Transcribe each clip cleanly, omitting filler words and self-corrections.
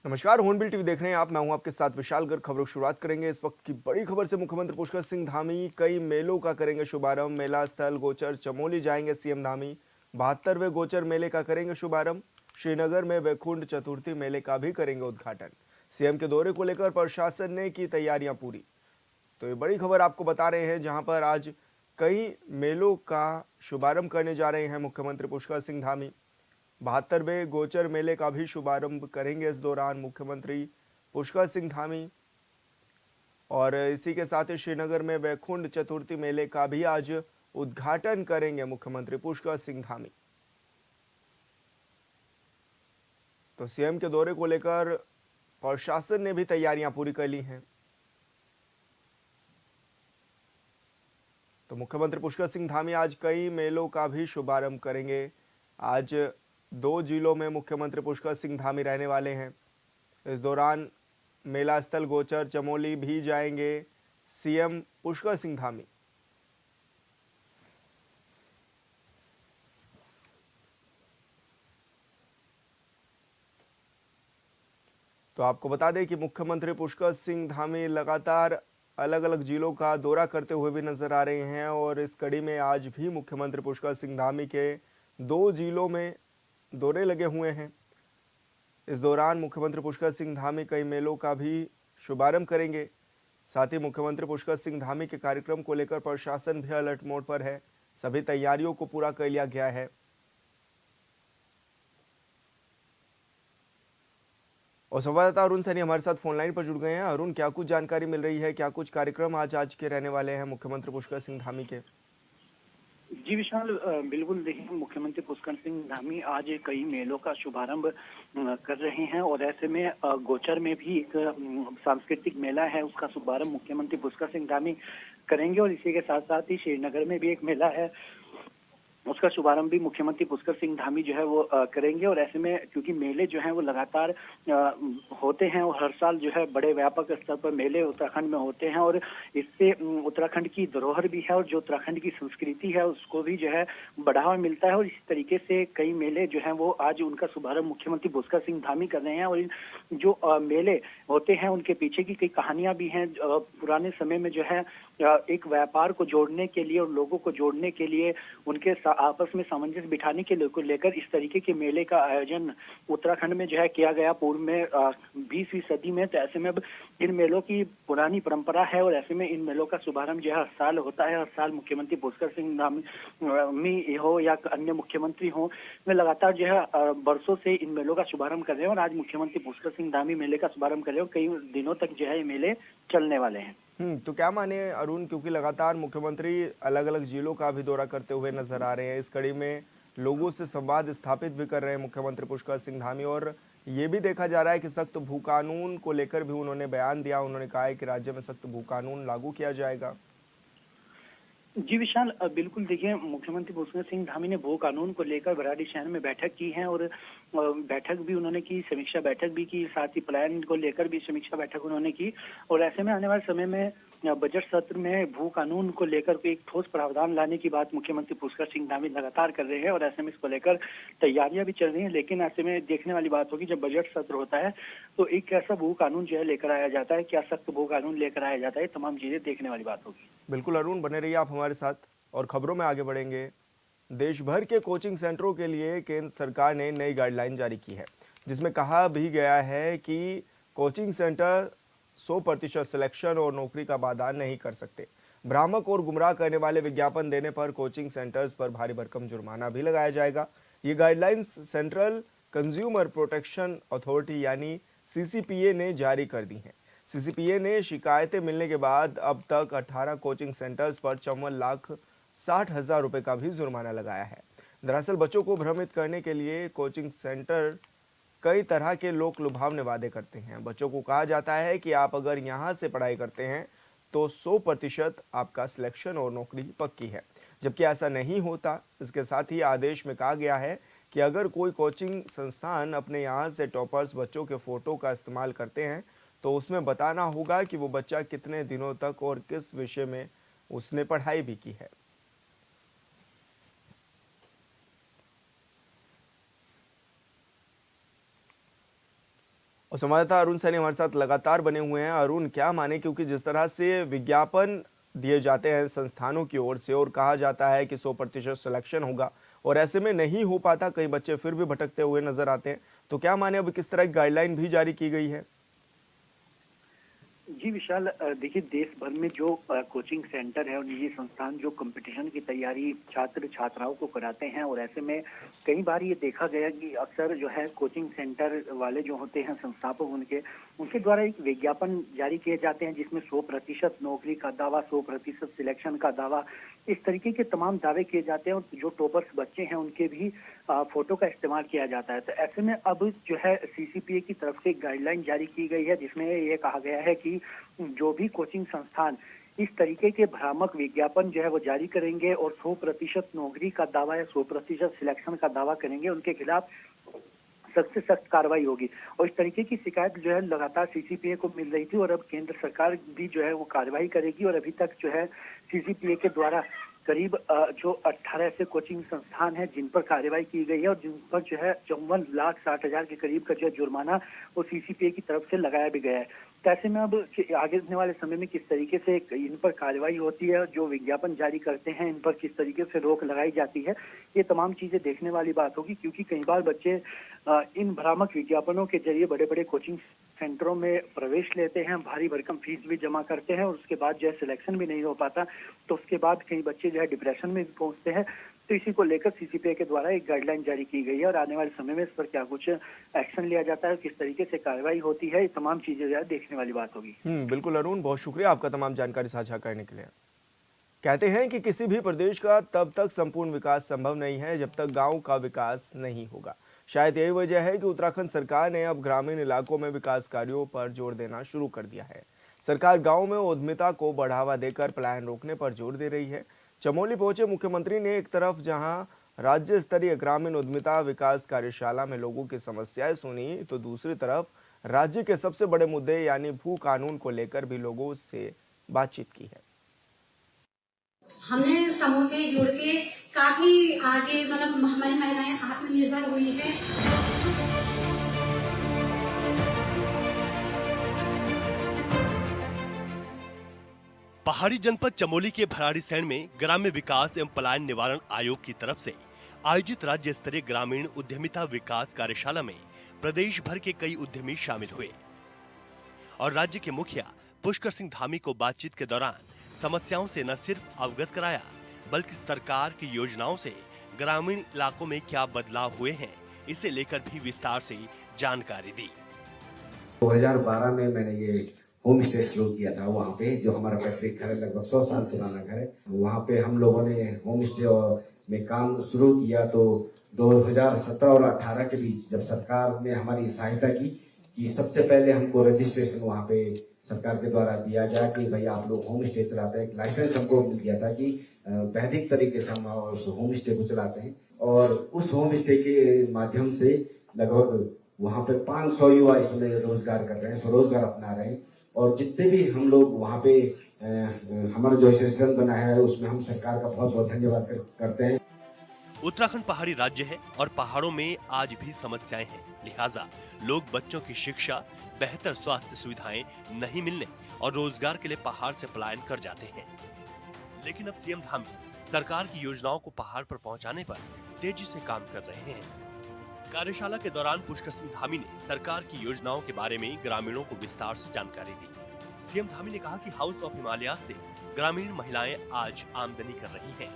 नमस्कार, hornbill TV देख रहे हैं आप। मैं हूं आपके साथ विशाल गर्ग। खबरों की शुरुआत करेंगे इस वक्त की बड़ी खबर से। मुख्यमंत्री पुष्कर सिंह धामी कई मेलों का करेंगे शुभारंभ। मेला स्थल गोचर चमोली जाएंगे सीएम धामी। 72वें गोचर मेले का करेंगे शुभारंभ। श्रीनगर में वैकुंठ चतुर्थी मेले का भी करेंगे उद्घाटन। सीएम के दौरे को लेकर प्रशासन ने की तैयारियां पूरी। तो ये बड़ी खबर आपको बता रहे हैं, जहां पर आज कई मेलों का शुभारंभ करने जा रहे हैं मुख्यमंत्री पुष्कर सिंह धामी। 72वें गोचर मेले का भी शुभारंभ करेंगे इस दौरान मुख्यमंत्री पुष्कर सिंह धामी। और इसी के साथ ही श्रीनगर में वैकुंठ चतुर्थी मेले का भी आज उद्घाटन करेंगे मुख्यमंत्री पुष्कर सिंह धामी। तो सीएम के दौरे को लेकर प्रशासन ने भी तैयारियां पूरी कर ली हैं। तो मुख्यमंत्री पुष्कर सिंह धामी आज कई मेलों का भी शुभारंभ करेंगे। आज 2 जिलों में मुख्यमंत्री पुष्कर सिंह धामी रहने वाले हैं। इस दौरान मेला स्थल गोचर चमोली भी जाएंगे सीएम पुष्कर सिंह धामी। तो आपको बता दें कि मुख्यमंत्री पुष्कर सिंह धामी लगातार अलग अलग जिलों का दौरा करते हुए भी नजर आ रहे हैं। और इस कड़ी में आज भी मुख्यमंत्री पुष्कर सिंह धामी के 2 जिलों में दौरे लगे हुए हैं। इस दौरान मुख्यमंत्री पुष्कर सिंह धामी कई मेलों का भी शुभारंभ करेंगे। साथ ही मुख्यमंत्री पुष्कर सिंह धामी के कार्यक्रम को लेकर प्रशासन भी अलर्ट मोड पर है। सभी तैयारियों को पूरा कर लिया गया है। और संवाददाता अरुण सैनी हमारे साथ फोन लाइन पर जुड़ गए हैं। अरुण, क्या कुछ जानकारी मिल रही है? क्या कुछ कार्यक्रम आज के रहने वाले हैं मुख्यमंत्री पुष्कर सिंह धामी के? जी विशाल, बिल्कुल देखिए, मुख्यमंत्री पुष्कर सिंह धामी आज कई मेलों का शुभारंभ कर रहे हैं और ऐसे में गोचर में भी एक सांस्कृतिक मेला है, उसका शुभारंभ मुख्यमंत्री पुष्कर सिंह धामी करेंगे। और इसी के साथ साथ ही श्रीनगर में भी एक मेला है, उसका शुभारंभ भी मुख्यमंत्री पुष्कर सिंह धामी जो है वो करेंगे। और ऐसे में क्योंकि मेले जो हैं वो लगातार होते हैं और हर साल जो है बड़े व्यापक स्तर पर मेले उत्तराखंड में होते हैं, और इससे उत्तराखंड की धरोहर भी है और जो उत्तराखंड की संस्कृति है उसको भी जो है बढ़ावा मिलता है। और इस तरीके से कई मेले जो हैं वो आज उनका शुभारंभ मुख्यमंत्री पुष्कर सिंह धामी कर रहे हैं। और जो मेले होते हैं उनके पीछे की कई कहानियां भी हैं। पुराने समय में जो है एक व्यापार को जोड़ने के लिए और लोगों को जोड़ने के लिए, उनके आपस में सामंजस्य बिठाने के को लेकर इस तरीके के मेले का आयोजन उत्तराखंड में जो है किया गया पूर्व में 20वीं सदी में। तो ऐसे में अब इन मेलों की पुरानी परंपरा है और ऐसे में इन मेलों का शुभारंभ जो है हर साल होता है। हर साल मुख्यमंत्री पुष्कर सिंह धामी हो या अन्य मुख्यमंत्री हो, वे लगातार जो है वर्षों से इन मेलों का शुभारंभ कर रहे हैं। और आज मुख्यमंत्री पुष्कर सिंह धामी मेले का शुभारंभ कर रहे हैं और कई दिनों तक जो है ये मेले चलने वाले हैं। तो क्या माने अरुण, क्योंकि लगातार मुख्यमंत्री अलग अलग जिलों का भी दौरा करते हुए नजर आ रहे हैं। इस कड़ी में लोगों से संवाद स्थापित भी कर रहे हैं मुख्यमंत्री पुष्कर सिंह धामी। और ये भी देखा जा रहा है कि सख्त भू कानून को लेकर भी उन्होंने बयान दिया। उन्होंने कहा है कि राज्य में सख्त भू कानून लागू किया जाएगा। जी विशाल, बिल्कुल देखिए, मुख्यमंत्री पुष्कर सिंह धामी ने भू कानून को लेकर बराड़ी शहर में बैठक की है और बैठक भी उन्होंने की, समीक्षा बैठक भी की, साथ ही प्लान को लेकर भी समीक्षा बैठक उन्होंने की। और ऐसे में आने वाले समय में बजट सत्र में भू कानून को लेकर एक ठोस प्रावधान लाने की बात मुख्यमंत्री पुष्कर सिंह धामी लगातार कर रहे हैं और ऐसे में इसको लेकर तैयारियां भी चल रही हैं। लेकिन ऐसे में देखने वाली बात होगी, जब बजट सत्र होता है तो एक कैसा भू कानून जो है लेकर आया जाता है, क्या सख्त भू कानून लेकर आया जाता है, तमाम चीजें देखने वाली बात होगी। बिल्कुल अरुण, बने रहिए आप हमारे साथ और खबरों में आगे बढ़ेंगे। देश भर के कोचिंग सेंटरों के लिए केंद्र सरकार ने नई गाइडलाइन जारी की है, जिसमें कहा भी गया है कि कोचिंग सेंटर 100% सिलेक्शन और नौकरी का वादा नहीं कर सकते। भ्रामक और गुमराह करने वाले विज्ञापन देने पर कोचिंग सेंटर्स पर भारी भरकम जुर्माना भी लगाया जाएगा। ये guidelines central consumer protection authority यानी सीसीपीए ने जारी कर दी हैं। सीसीपीए ने शिकायतें मिलने के बाद अब तक 18 कोचिंग सेंटर्स पर 54,60,000 रुपए का भी जुर्माना लगाया है। दरअसल बच्चों को भ्रमित करने के लिए कोचिंग सेंटर कई तरह के लोक लुभावने वादे करते हैं। बच्चों को कहा जाता है कि आप अगर यहाँ से पढ़ाई करते हैं तो 100% आपका सिलेक्शन और नौकरी पक्की है, जबकि ऐसा नहीं होता। इसके साथ ही आदेश में कहा गया है कि अगर कोई कोचिंग संस्थान अपने यहाँ से टॉपर्स बच्चों के फोटो का इस्तेमाल करते हैं तो उसमें बताना होगा कि वो बच्चा कितने दिनों तक और किस विषय में उसने पढ़ाई भी की है। और संवाददाता अरुण सैनी हमारे साथ लगातार बने हुए हैं। अरुण, क्या माने, क्योंकि जिस तरह से विज्ञापन दिए जाते हैं संस्थानों की ओर से और कहा जाता है कि 100% सिलेक्शन होगा और ऐसे में नहीं हो पाता, कई बच्चे फिर भी भटकते हुए नजर आते हैं, तो क्या माने अब किस तरह की गाइडलाइन भी जारी की गई है? जी विशाल, देखिए देश भर में जो कोचिंग सेंटर है और निजी संस्थान जो कंपटीशन की तैयारी छात्र छात्राओं को कराते हैं, और ऐसे में कई बार ये देखा गया कि अक्सर जो है कोचिंग सेंटर वाले जो होते हैं संस्थापक उनके द्वारा एक विज्ञापन जारी किए जाते हैं जिसमें 100% नौकरी का दावा, 100% सिलेक्शन का दावा, इस तरीके के तमाम दावे किए जाते हैं और जो टॉपर्स बच्चे हैं उनके भी फोटो का इस्तेमाल किया जाता है। तो ऐसे में अब जो है सीसीपीए की तरफ से एक गाइडलाइन जारी की गई है जिसमें ये कहा गया है कि जो भी कोचिंग संस्थान इस तरीके के भ्रामक विज्ञापन जो है वो जारी करेंगे और 100% नौकरी का दावा या 100% सिलेक्शन का दावा करेंगे, उनके खिलाफ सख्त से सख्त कार्रवाई होगी। और इस तरीके की शिकायत जो है लगातार सीसीपीए को मिल रही थी और अब केंद्र सरकार भी जो है वो कार्रवाई करेगी। और अभी तक जो है सीसीपीए के द्वारा करीब जो 18 ऐसे कोचिंग संस्थान हैं जिन पर कार्रवाई की गई है और जिन पर जो है 54,60,000 के करीब का जो जुर्माना वो सीसीपीए की तरफ से लगाया भी गया है। तो ऐसे में अब आगे आने वाले समय में किस तरीके से इन पर कार्रवाई होती है, जो विज्ञापन जारी करते हैं इन पर किस तरीके से रोक लगाई जाती है, ये तमाम चीजें देखने वाली बात होगी। क्योंकि कई बार बच्चे इन भ्रामक विज्ञापनों के जरिए बड़े बड़े कोचिंग सेंटरों में प्रवेश लेते हैं, भारी भरकम फीस भी जमा करते हैं और उसके बाद जो है सिलेक्शन भी नहीं हो पाता, तो उसके बाद कई बच्चे जो है डिप्रेशन में भी पहुंचते हैं। तो इसी को लेकर सीसीपीए के द्वारा एक गाइडलाइन जारी की गई है और आने वाले समय में इस पर क्या कुछ एक्शन लिया जाता है, किस तरीके से कार्रवाई होती है, ये तमाम चीजें जो है देखने वाली बात होगी। बिल्कुल अरुण, बहुत शुक्रिया आपका तमाम जानकारी साझा करने के लिए। कहते हैं कि किसी भी प्रदेश का तब तक संपूर्ण विकास संभव नहीं है जब तक गांव का विकास नहीं होगा। शायद यही वजह है कि उत्तराखंड सरकार ने अब ग्रामीण इलाकों में विकास कार्यों पर जोर देना शुरू कर दिया है। सरकार गांव में उद्यमिता को बढ़ावा देकर पलायन रोकने पर जोर दे रही है। चमोली पहुंचे मुख्यमंत्री ने एक तरफ जहां राज्य स्तरीय ग्रामीण उद्यमिता विकास कार्यशाला में लोगों की समस्याएं सुनी, तो दूसरी तरफ राज्य के सबसे बड़े मुद्दे यानी भू कानून को लेकर भी लोगों से बातचीत की है। हमने समूह से जुड़ के काफी आगे, मतलब हमारी महिलाएं आत्मनिर्भर हुई हैं। पहाड़ी जनपद चमोली के भराड़ीसैंण में ग्राम्य विकास एवं पलायन निवारण आयोग की तरफ से आयोजित राज्य स्तरीय ग्रामीण उद्यमिता विकास कार्यशाला में प्रदेश भर के कई उद्यमी शामिल हुए और राज्य के मुखिया पुष्कर सिंह धामी को बातचीत के दौरान समस्याओं से न सिर्फ अवगत कराया बल्कि सरकार की योजनाओं से ग्रामीण इलाकों में क्या बदलाव हुए हैं, इसे लेकर भी विस्तार से जानकारी दी। 2012 में मैंने ये होम स्टे शुरू किया था। वहाँ पे जो हमारा पैतृक घर है, लगभग 100 साल पुराना घर है, वहाँ पे हम लोगों ने होम स्टे में काम शुरू किया। तो 2017 और 18 के बीच जब सरकार ने हमारी सहायता की कि सबसे पहले हमको रजिस्ट्रेशन वहाँ पे सरकार के द्वारा दिया गया कि भाई आप लोग होम स्टे चलाते हैं, एक लाइसेंस हमको मिल गया था कि वैधिक तरीके से हम उस होम स्टे को चलाते हैं। और उस होम स्टे के माध्यम से लगभग वहाँ पे 500 युवा इसमें रोजगार कर रहे हैं, स्वरोजगार अपना रहे हैं। और जितने भी हम लोग वहाँ पे हमारा जो एसोसिएशन बना है उसमें हम सरकार का बहुत बहुत धन्यवाद करते हैं। उत्तराखंड पहाड़ी राज्य है और पहाड़ों में आज भी समस्याएं हैं, लिहाजा लोग बच्चों की शिक्षा, बेहतर स्वास्थ्य सुविधाएं नहीं मिलने और रोजगार के लिए पहाड़ से पलायन कर जाते हैं। लेकिन अब सीएम धामी सरकार की योजनाओं को पहाड़ पर पहुंचाने पर तेजी से काम कर रहे हैं। कार्यशाला के दौरान पुष्कर सिंह धामी ने सरकार की योजनाओं के बारे में ग्रामीणों को विस्तार से जानकारी दी। सीएम धामी ने कहा कि हाउस ऑफ हिमालयाज से ग्रामीण महिलाएं आज आमदनी कर रही हैं।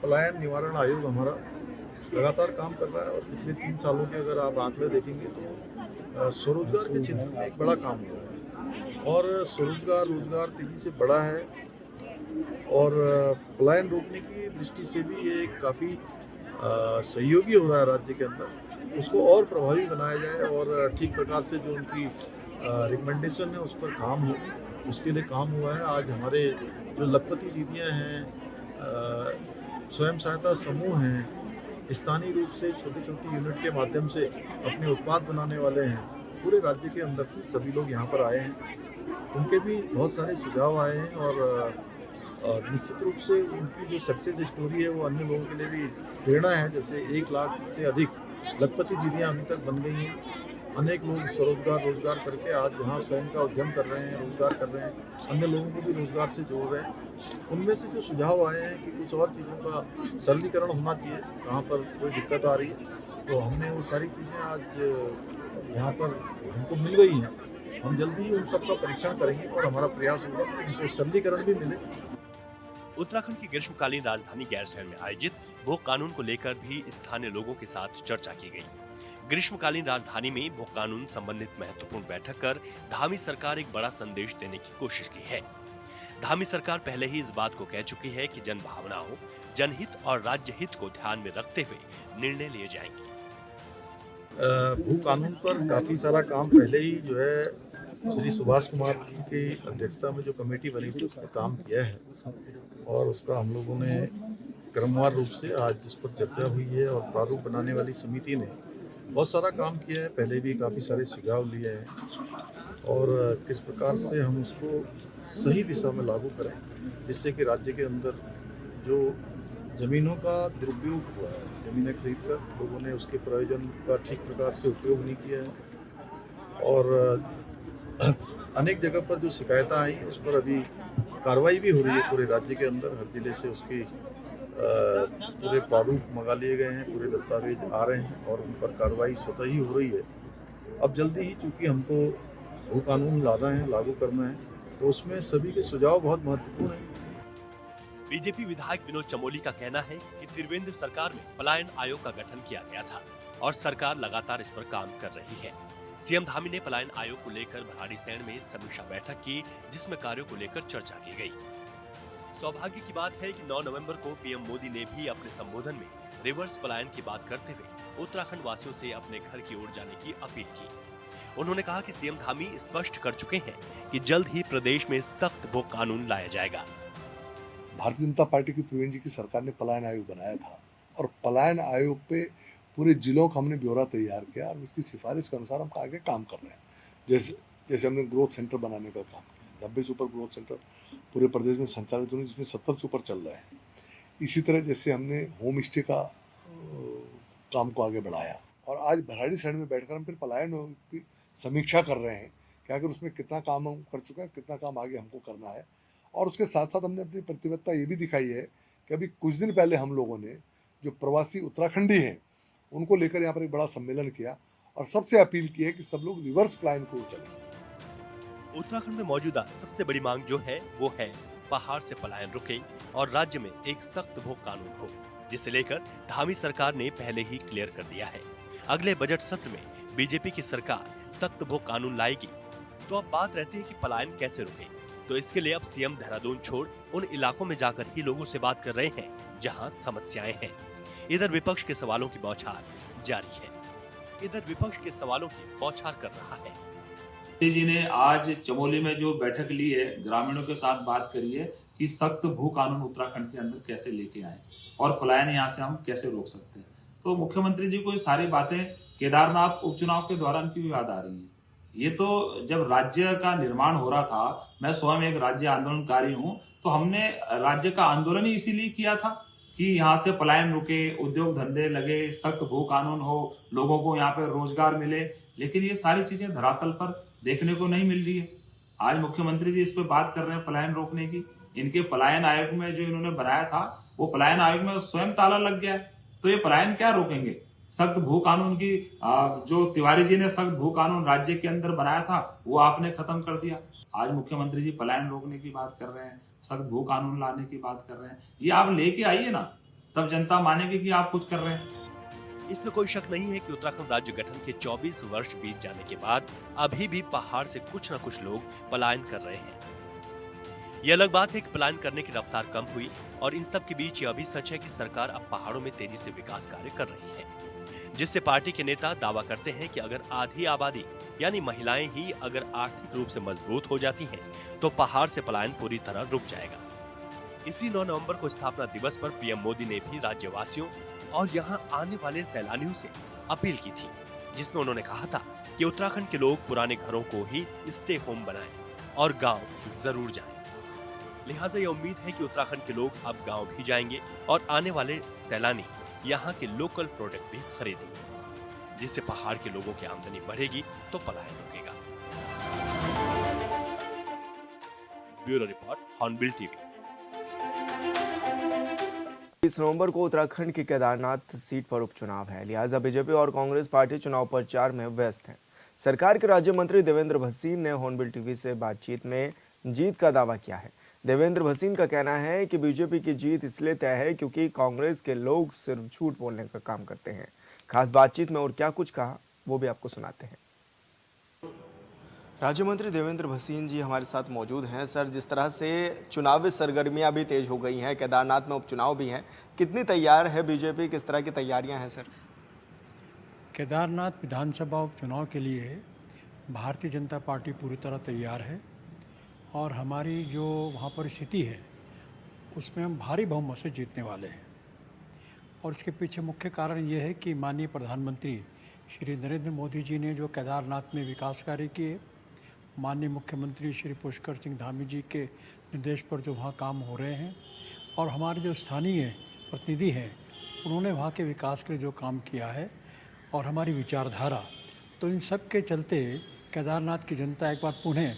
पलायन निवारण आयोग हमारा लगातार काम कर रहा है और पिछले 3 सालों के अगर आप आंकड़े देखेंगे तो स्वरोजगार के क्षेत्र में एक बड़ा काम हुआ है और रोजगार तेजी से बढ़ा है। और पलायन रोकने की दृष्टि से भी ये काफ़ी सहयोगी हो रहा है राज्य के अंदर। उसको और प्रभावी बनाया जाए और ठीक प्रकार से जो उनकी रिकमेंडेशन है उस पर काम हो, उसके लिए काम हुआ है। आज हमारे जो लखपति दीदियाँ हैं, स्वयं सहायता समूह हैं, स्थानीय रूप से छोटी छोटी यूनिट के माध्यम से अपने उत्पाद बनाने वाले हैं, पूरे राज्य के अंदर से सभी लोग यहाँ पर आए हैं। उनके भी बहुत सारे सुझाव आए हैं और निश्चित रूप से उनकी जो सक्सेस स्टोरी है वो अन्य लोगों के लिए भी प्रेरणा है। जैसे 1 लाख से अधिक लखपति दीदियाँ अभी तक बन गई हैं अनेक लोग स्वरोजगार रोजगार करके आज यहाँ स्वयं का उद्यम कर रहे हैं, रोजगार कर रहे हैं, अन्य लोगों को भी रोजगार से जोड़ रहे हैं। उनमें से जो सुझाव आए हैं कि कुछ और चीज़ों का सरलीकरण होना चाहिए, कहाँ पर कोई दिक्कत आ रही है, तो हमने वो सारी चीज़ें आज यहाँ पर हमको मिल गई हैं। हम जल्दी ही उन सबका परीक्षण करेंगे और हमारा प्रयास होगा कि उनको सरलीकरण भी मिले। उत्तराखंड की ग्रीष्मकालीन राजधानी गैरसैंण में आयोजित भू कानून को लेकर भी स्थानीय लोगों के साथ चर्चा की गई। ग्रीष्मकालीन राजधानी में भू कानून संबंधित महत्वपूर्ण बैठक कर धामी सरकार एक बड़ा संदेश देने की कोशिश की है। धामी सरकार पहले ही इस बात को कह चुकी है कि जन भावनाओं, जनहित और राज्य हित को ध्यान में रखते हुए निर्णय लिए जाएंगे। भू कानून पर काफ़ी सारा काम पहले ही जो है श्री सुभाष कुमार जी की अध्यक्षता में जो कमेटी बनी थी उसने काम किया है और उसका हम लोगों ने क्रमवार रूप से आज उस पर चर्चा हुई है और प्रारूप बनाने वाली समिति ने बहुत सारा काम किया है। पहले भी काफ़ी सारे सुझाव लिए हैं और किस प्रकार से हम उसको सही दिशा में लागू करें जिससे कि राज्य के अंदर जो ज़मीनों का दुरुपयोग हुआ है, ज़मीनें खरीद कर लोगों ने उसके प्रयोजन का ठीक प्रकार से उपयोग नहीं किया है और अनेक जगह पर जो शिकायतें आई उस पर अभी कार्रवाई भी हो रही है। पूरे राज्य के अंदर हर जिले से उसकी पूरे प्रारूप मंगा लिए गए हैं, पूरे दस्तावेज आ रहे हैं और उन पर कार्रवाई स्वतः ही हो रही है। अब जल्दी ही चूँकि हमको भू कानून लाना है, लागू करना है, तो उसमें सभी के सुझाव बहुत महत्वपूर्ण हैं। बीजेपी विधायक विनोद चमोली का कहना है कि त्रिवेंद्र सरकार में पलायन आयोग का गठन किया गया था और सरकार लगातार इस पर काम कर रही है। सीएम धामी ने पलायन आयोग को लेकर भराड़ीसैंण में समीक्षा बैठक की जिसमें कार्यों को लेकर चर्चा की गई। सौभाग्य की बात है कि 9 नवंबर को पीएम मोदी ने भी अपने संबोधन में रिवर्स पलायन की बात करते हुए उत्तराखंड वासियों से अपने घर की ओर जाने की अपील की। उन्होंने कहा कि सीएम धामी स्पष्ट कर चुके हैं कि जल्द ही प्रदेश में सख्त भू कानून लाया जाएगा। भारतीय जनता पार्टी की त्रिवेंद्र जी की सरकार ने पलायन आयोग बनाया था और पलायन आयोग पे पूरे जिलों का हमने ब्यौरा तैयार किया और उसकी सिफारिश के अनुसार हम आगे काम कर रहे हैं। जैसे हमने ग्रोथ सेंटर बनाने का काम किया, 90 से ऊपर ग्रोथ सेंटर पूरे प्रदेश में संचालित होने जिसमें 70 से ऊपर चल रहे हैं। इसी तरह जैसे हमने होम स्टे का काम को आगे बढ़ाया और आज भराड़ीसैंण में बैठकर हम फिर पलायन की समीक्षा कर रहे हैं कि अगर उसमें कितना काम हम कर चुके हैं, कितना काम आगे हमको करना है। और उसके साथ साथ हमने अपनी प्रतिबद्धता ये भी दिखाई है कि अभी कुछ दिन पहले हम लोगों ने जो प्रवासी उत्तराखंडी हैं उनको लेकर यहाँ पर एक बड़ा सम्मेलन किया और सबसे अपील की है कि सब लोग रिवर्स पलायन को चलें। उत्तराखंड में मौजूदा सबसे बड़ी मांग जो है वो है पहाड़ से पलायन रुके और राज्य में एक सख्त भू कानून हो, जिसे लेकर धामी सरकार ने पहले ही क्लियर कर दिया है। अगले बजट सत्र में बीजेपी की सरकार सख्त भू कानून लाएगी। तो अब बात रहती है कि पलायन कैसे रुके। तो इसके लिए अब सीएम देहरादून छोड़ उन इलाकों में जाकर ही लोगों से बात कर रहे हैं जहां समस्याएं हैं। इधर विपक्ष के सवालों की बौछार जारी है। कर रहा है। जी ने आज चमोली में जो बैठक ली है, ग्रामीणों के साथ बात करी है कि सख्त भू कानून उत्तराखंड के अंदर कैसे लेके आए और पलायन यहाँ से हम कैसे रोक सकते हैं। तो मुख्यमंत्री जी को ये सारी बातें केदारनाथ उपचुनाव के दौरान की याद आ रही है। ये तो जब राज्य का निर्माण हो रहा था, मैं स्वयं एक राज्य आंदोलनकारी हूँ, तो हमने राज्य का आंदोलन ही इसीलिए किया था कि यहाँ से पलायन रुके, उद्योग धंधे लगे, सख्त भू कानून हो, लोगों को यहाँ पे रोजगार मिले। लेकिन ये सारी चीजें धरातल पर देखने को नहीं मिल रही है। आज मुख्यमंत्री जी इस पे बात कर रहे हैं पलायन रोकने की। इनके पलायन आयोग में जो इन्होंने बनाया था, वो पलायन आयोग में स्वयं ताला लग गया है। तो ये पलायन क्या रोकेंगे? सख्त भू कानून की जो तिवारी जी ने सख्त भू कानून राज्य के अंदर बनाया था वो आपने खत्म कर दिया। आज मुख्यमंत्री जी पलायन रोकने की बात कर रहे हैं, सख्त भू कानून लाने की बात कर रहे हैं। ये आप लेके आइए ना, तब जनता मानेगी कि आप कुछ कर रहे हैं। इसमें कोई शक नहीं है कि उत्तराखंड राज्य गठन के 24 वर्ष बीत जाने के बाद अभी भी पहाड़ से कुछ न कुछ लोग पलायन कर रहे हैं। ये अलग बात है कि पलायन करने की रफ्तार कम हुई और इन सब के बीच ये भी सच है कि सरकार अब पहाड़ों में तेजी से विकास कार्य कर रही है, जिससे पार्टी के नेता दावा करते हैं कि अगर आधी आबादी यानी महिलाएं ही अगर आर्थिक रूप से मजबूत हो जाती हैं, तो पहाड़ से पलायन पूरी तरह रुक जाएगा। इसी 9 नवंबर को स्थापना दिवस पर पीएम मोदी ने भी राज्यवासियों और यहाँ आने वाले सैलानियों से अपील की थी, जिसमें उन्होंने कहा था कि उत्तराखंड के लोग पुराने घरों को ही स्टे होम बनाएं और गांव जरूर जाएं। लिहाजा ये उम्मीद है कि उत्तराखंड के लोग अब गांव भी जाएंगे और आने वाले सैलानी यहाँ के लोकल प्रोडक्ट भी खरीदेंगे। जिससे पहाड़ के लोगों की आमदनी बढ़ेगी तो पलायन रुकेगा। Bureau report, hornbill TV. 20 नवंबर को उत्तराखंड की केदारनाथ सीट पर उपचुनाव है, लिहाजा बीजेपी और कांग्रेस पार्टी चुनाव प्रचार में व्यस्त है। सरकार के राज्य मंत्री देवेंद्र भसीन ने हॉर्नबिल टीवी से बातचीत में जीत का दावा किया है। देवेंद्र भसीन का कहना है कि बीजेपी की जीत इसलिए तय है क्योंकि कांग्रेस के लोग सिर्फ झूठ बोलने का काम करते हैं। खास बातचीत में और क्या कुछ कहा वो भी आपको सुनाते हैं। राज्य मंत्री देवेंद्र भसीन जी हमारे साथ मौजूद हैं। सर, जिस तरह से चुनावी सरगर्मियां भी तेज हो गई हैं, केदारनाथ में उपचुनाव भी हैं, कितनी तैयार है बीजेपी, किस तरह की तैयारियां हैं सर? केदारनाथ विधानसभा उपचुनाव के लिए भारतीय जनता पार्टी पूरी तरह तैयार है और हमारी जो वहाँ पर स्थिति है उसमें हम भारी बहुमत से जीतने वाले हैं। और इसके पीछे मुख्य कारण ये है कि माननीय प्रधानमंत्री श्री नरेंद्र मोदी जी ने जो केदारनाथ में विकास कार्य किए, माननीय मुख्यमंत्री श्री पुष्कर सिंह धामी जी के निर्देश पर जो वहाँ काम हो रहे हैं और हमारे जो स्थानीय प्रतिनिधि हैं उन्होंने वहाँ के विकास के लिए जो काम किया है और हमारी विचारधारा, तो इन सब के चलते केदारनाथ की जनता एक बार पुनः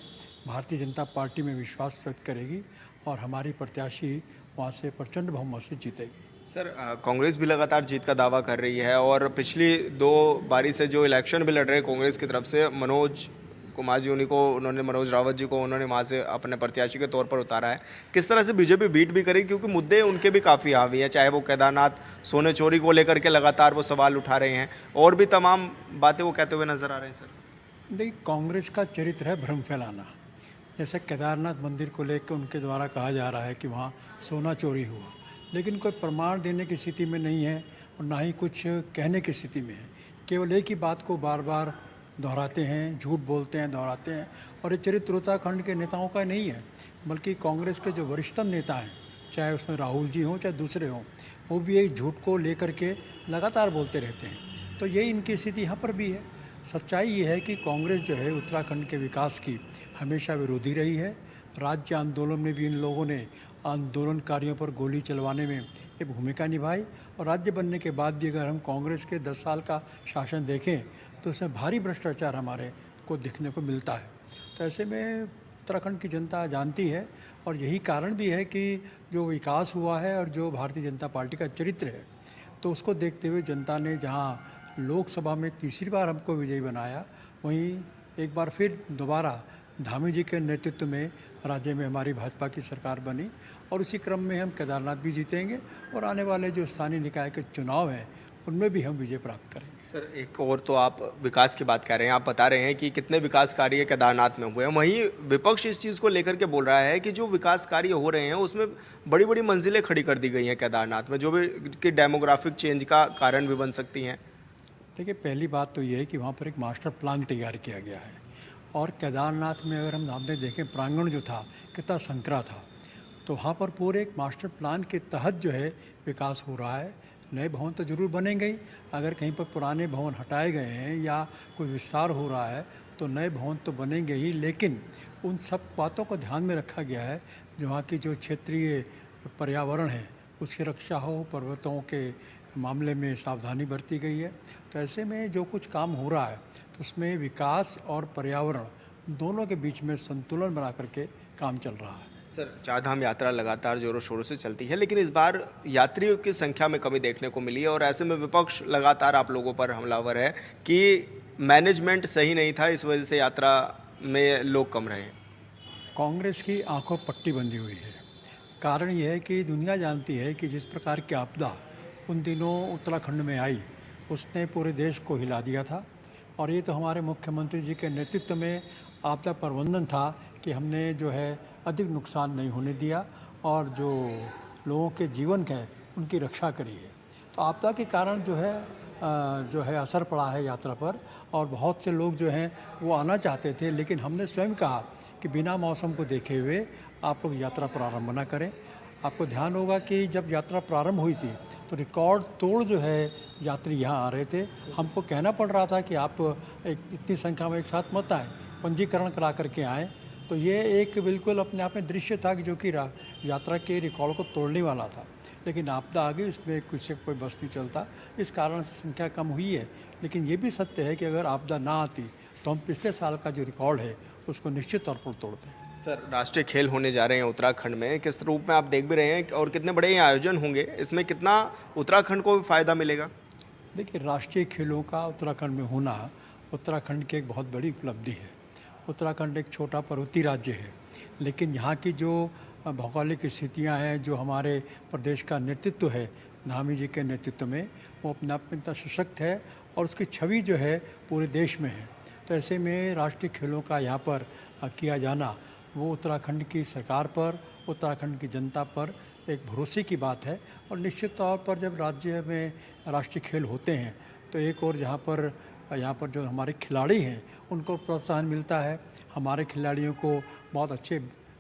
भारतीय जनता पार्टी में विश्वास व्यक्त करेगी और हमारी प्रत्याशी वहाँ से प्रचंड बहुमत से जीतेगी। सर, कांग्रेस भी लगातार जीत का दावा कर रही है और पिछली 2 बारी से जो इलेक्शन भी लड़ रहे हैं कांग्रेस की तरफ से, मनोज कुमार जी मनोज रावत जी को उन्होंने वहाँ से अपने प्रत्याशी के तौर पर उतारा है। किस तरह से बीजेपी बीट भी करेगी, क्योंकि मुद्दे उनके भी काफ़ी हावी हैं, चाहे वो केदारनाथ सोने चोरी को लेकर के लगातार वो सवाल उठा रहे हैं और भी तमाम बातें वो कहते हुए नजर आ रहे हैं। सर देखिए, कांग्रेस का चरित्र है भ्रम फैलाना। जैसे केदारनाथ मंदिर को लेकर उनके द्वारा कहा जा रहा है कि वहाँ सोना चोरी हुआ, लेकिन कोई प्रमाण देने की स्थिति में नहीं है और ना ही कुछ कहने की स्थिति में है। केवल एक ही बात को बार बार दोहराते हैं, झूठ बोलते हैं, दोहराते हैं। और ये चरित्र उत्तराखंड के नेताओं का नहीं है, बल्कि कांग्रेस के जो वरिष्ठतम नेता हैं, चाहे उसमें राहुल जी हों चाहे दूसरे हों, वो भी एक झूठ को लेकर के लगातार बोलते रहते हैं। तो यही इनकी स्थिति यहाँ पर भी है। सच्चाई ये है कि कांग्रेस जो है उत्तराखंड के विकास की हमेशा विरोधी रही है। राज्य आंदोलन में भी इन लोगों ने आंदोलनकारियों पर गोली चलवाने में एक भूमिका निभाई और राज्य बनने के बाद भी अगर हम कांग्रेस के 10 साल का शासन देखें तो उसमें भारी भ्रष्टाचार हमारे को देखने को मिलता है। तो ऐसे में उत्तराखंड की जनता जानती है और यही कारण भी है कि जो विकास हुआ है और जो भारतीय जनता पार्टी का चरित्र है, तो उसको देखते हुए जनता ने जहां लोकसभा में तीसरी बार हमको विजयी बनाया, वहीं एक बार फिर दोबारा धामी जी के नेतृत्व में राज्य में हमारी भाजपा की सरकार बनी और उसी क्रम में हम केदारनाथ भी जीतेंगे और आने वाले जो स्थानीय निकाय के चुनाव हैं उनमें भी हम विजय प्राप्त करेंगे। सर, एक और तो आप विकास की बात कर रहे हैं, आप बता रहे हैं कि कितने विकास कार्य केदारनाथ में हुए हैं, वहीं विपक्ष इस चीज़ को लेकर के बोल रहा है कि जो विकास कार्य हो रहे हैं उसमें बड़ी बड़ी मंजिलें खड़ी कर दी गई हैं केदारनाथ में, जो भी कि डेमोग्राफिक चेंज का कारण भी बन सकती हैं। देखिए, पहली बात तो ये है कि वहाँ पर एक मास्टर प्लान तैयार किया गया है और केदारनाथ में अगर हम आपने देखें प्रांगण जो था कितना संकरा था, तो वहाँ पर पूरे एक मास्टर प्लान के तहत जो है विकास हो रहा है। नए भवन तो ज़रूर बनेंगे ही, अगर कहीं पर पुराने भवन हटाए गए हैं या कोई विस्तार हो रहा है तो नए भवन तो बनेंगे ही, लेकिन उन सब बातों को ध्यान में रखा गया है। जो वहाँ की जो क्षेत्रीय पर्यावरण है उसकी रक्षा हो, पर्वतों के मामले में सावधानी बरती गई है। तो ऐसे में जो कुछ काम हो रहा है तो उसमें विकास और पर्यावरण दोनों के बीच में संतुलन बना करके काम चल रहा है। सर, चारधाम यात्रा लगातार जोरों शोरों से चलती है, लेकिन इस बार यात्रियों की संख्या में कमी देखने को मिली है और ऐसे में विपक्ष लगातार आप लोगों पर हमलावर है कि मैनेजमेंट सही नहीं था, इस वजह से यात्रा में लोग कम रहे। कांग्रेस की आंखों पट्टी बंधी हुई है। कारण यह है कि दुनिया जानती है कि जिस प्रकार की आपदा उन दिनों उत्तराखंड में आई उसने पूरे देश को हिला दिया था और ये तो हमारे मुख्यमंत्री जी के नेतृत्व में आपदा प्रबंधन था कि हमने जो है अधिक नुकसान नहीं होने दिया और जो लोगों के जीवन है उनकी रक्षा करी है। तो आपदा के कारण जो है असर पड़ा है यात्रा पर और बहुत से लोग जो हैं वो आना चाहते थे, लेकिन हमने स्वयं कहा कि बिना मौसम को देखे हुए आप लोग यात्रा प्रारंभ न करें। आपको ध्यान होगा कि जब यात्रा प्रारंभ हुई थी तो रिकॉर्ड तोड़ जो है यात्री यहाँ आ रहे थे। हमको कहना पड़ रहा था कि आप इतनी संख्या में एक साथ मत आए, पंजीकरण करा करके आएँ। तो ये एक बिल्कुल अपने आप में दृश्य था कि जो कि यात्रा के रिकॉर्ड को तोड़ने वाला था। लेकिन आपदा आ गई, उसमें कुछ से कोई बस नहीं चलता, इस कारण से संख्या कम हुई है। लेकिन ये भी सत्य है कि अगर आपदा ना आती तो हम पिछले साल का जो रिकॉर्ड है उसको निश्चित तौर पर तोड़ते हैं। सर, राष्ट्रीय खेल होने जा रहे हैं उत्तराखंड में, किस रूप में आप देख भी रहे हैं और कितने बड़े ये आयोजन होंगे, इसमें कितना उत्तराखंड को भी फायदा मिलेगा? देखिए, राष्ट्रीय खेलों का उत्तराखंड में होना उत्तराखंड की एक बहुत बड़ी उपलब्धि है। उत्तराखंड एक छोटा पर्वतीय राज्य है, लेकिन यहाँ की जो भौगोलिक स्थितियाँ हैं, जो हमारे प्रदेश का नेतृत्व है धामी जी के नेतृत्व में, वो अपने आप में इतना सशक्त है और उसकी छवि जो है पूरे देश में है। तो ऐसे में राष्ट्रीय खेलों का यहाँ पर किया जाना वो उत्तराखंड की सरकार पर, उत्तराखंड की जनता पर एक भरोसे की बात है। और निश्चित तौर पर जब राज्य में राष्ट्रीय खेल होते हैं तो एक और यहाँ पर जो हमारे खिलाड़ी हैं उनको प्रोत्साहन मिलता है, हमारे खिलाड़ियों को बहुत अच्छे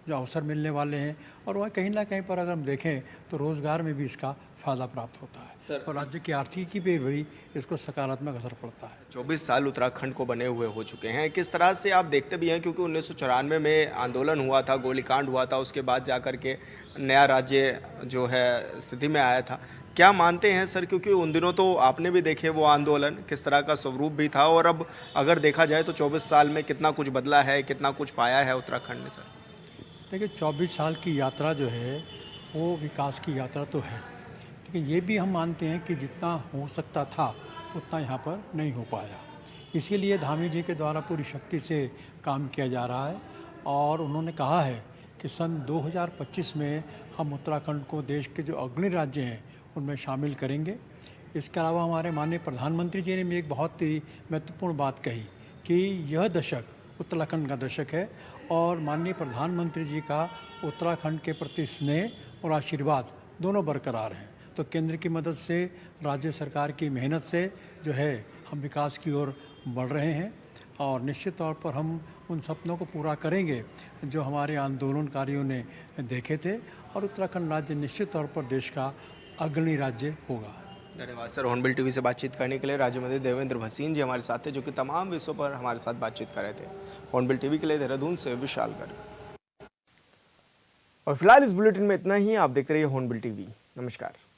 जो अवसर मिलने वाले हैं, और वह कहीं ना कहीं पर अगर हम देखें तो रोज़गार में भी इसका फ़ायदा प्राप्त होता है और राज्य की आर्थिकी पे भी इसको सकारात्मक असर पड़ता है। 24 साल उत्तराखंड को बने हुए हो चुके हैं, किस तरह से आप देखते भी हैं, क्योंकि 1994 में आंदोलन हुआ था, गोलीकांड हुआ था, उसके बाद जाकर के नया राज्य जो है स्थिति में आया था, क्या मानते हैं सर? क्योंकि उन दिनों तो आपने भी देखे वो आंदोलन किस तरह का स्वरूप भी था, और अब अगर देखा जाए तो 24 साल में कितना कुछ बदला है, कितना कुछ पाया है उत्तराखंड ने सर? देखिए, 24 साल की यात्रा जो है वो विकास की यात्रा तो है, लेकिन ये भी हम मानते हैं कि जितना हो सकता था उतना यहाँ पर नहीं हो पाया। इसीलिए धामी जी के द्वारा पूरी शक्ति से काम किया जा रहा है और उन्होंने कहा है कि सन 2025 में हम उत्तराखंड को देश के जो अग्रणी राज्य हैं उनमें शामिल करेंगे। इसके अलावा हमारे माननीय प्रधानमंत्री जी ने भी एक बहुत ही महत्वपूर्ण बात कही कि यह दशक उत्तराखंड का दशक है और माननीय प्रधानमंत्री जी का उत्तराखंड के प्रति स्नेह और आशीर्वाद दोनों बरकरार हैं। तो केंद्र की मदद से, राज्य सरकार की मेहनत से जो है हम विकास की ओर बढ़ रहे हैं और निश्चित तौर पर हम उन सपनों को पूरा करेंगे जो हमारे आंदोलनकारियों ने देखे थे और उत्तराखंड राज्य निश्चित तौर पर देश का अग्रणी राज्य होगा। धन्यवाद सर। हॉर्नबिल टीवी से बातचीत करने के लिए राज्य मंत्री देवेंद्र भसीन जी हमारे साथ थे, जो कि तमाम विषयों पर हमारे साथ बातचीत कर रहे थे। हॉर्नबिल टीवी के लिए देहरादून से विशाल गर्ग। और फिलहाल इस बुलेटिन में इतना ही। आप देख रहे हैं हॉर्नबिल टीवी। नमस्कार।